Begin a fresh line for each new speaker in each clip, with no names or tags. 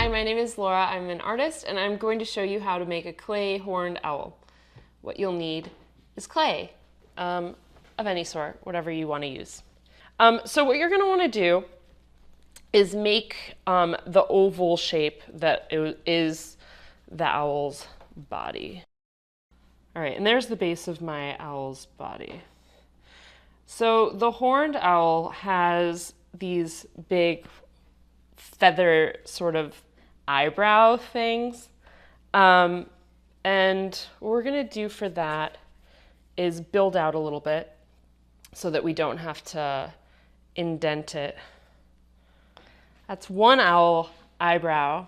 Hi, my name is Laura. I'm an artist and I'm going to show you how to make a clay horned owl. What you'll need is clay of any sort, whatever you want to use. So what you're going to want to do is make the oval shape that is the owl's body. All right, and there's the base of my owl's body. So the horned owl has these big feather sort of eyebrow things. And what we're going to do for that is build out a little bit so that we don't have to indent it. That's one owl eyebrow.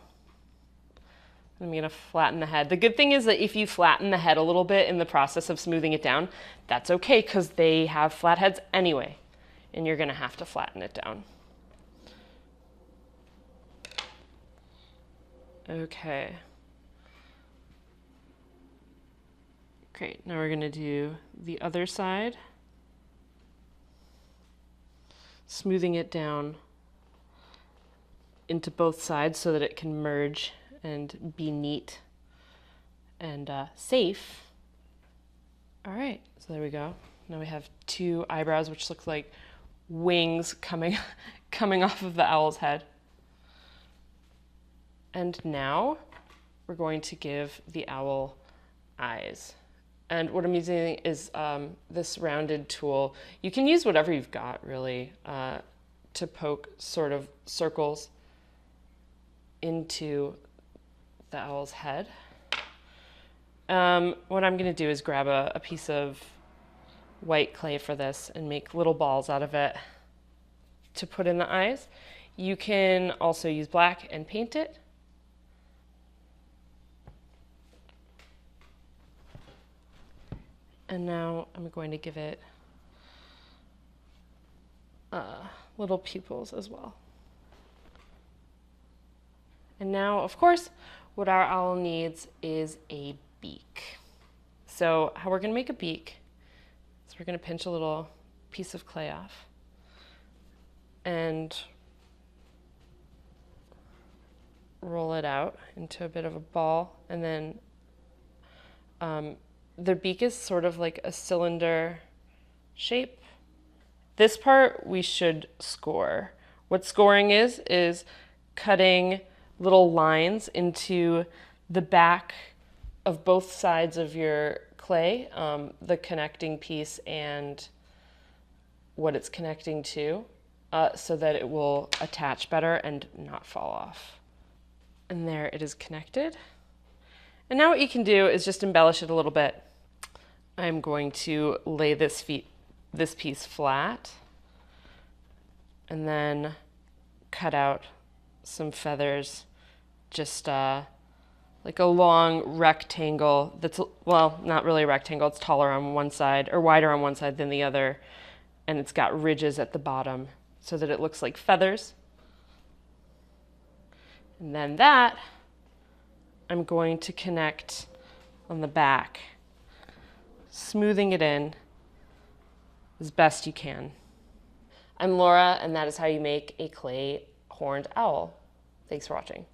I'm going to flatten the head. The good thing is that if you flatten the head a little bit in the process of smoothing it down, that's okay because they have flat heads anyway, and you're going to have to flatten it down. Okay. Great. Now we're going to do the other side, smoothing it down into both sides so that it can merge and be neat and safe. All right, so there we go. Now we have two eyebrows, which look like wings coming off of the owl's head. And now we're going to give the owl eyes. And what I'm using is this rounded tool. You can use whatever you've got, really, to poke sort of circles into the owl's head. What I'm going to do is grab a piece of white clay for this and make little balls out of it to put in the eyes. You can also use black and paint it. And now I'm going to give it little pupils as well. And now, of course, what our owl needs is a beak. So how we're going to make a beak is we're going to pinch a little piece of clay off and roll it out into a bit of a ball, and then the beak is sort of like a cylinder shape. This part we should score. What scoring is cutting little lines into the back of both sides of your clay, the connecting piece and what it's connecting to, so that it will attach better and not fall off. And there it is connected. And now what you can do is just embellish it a little bit. I'm going to lay this piece flat and then cut out some feathers, just like a long rectangle that's, well, not really a rectangle, it's taller on one side or wider on one side than the other, and it's got ridges at the bottom so that it looks like feathers. And then that I'm going to connect on the back, smoothing it in as best you can. I'm Laura, and that is how you make a clay horned owl. Thanks for watching.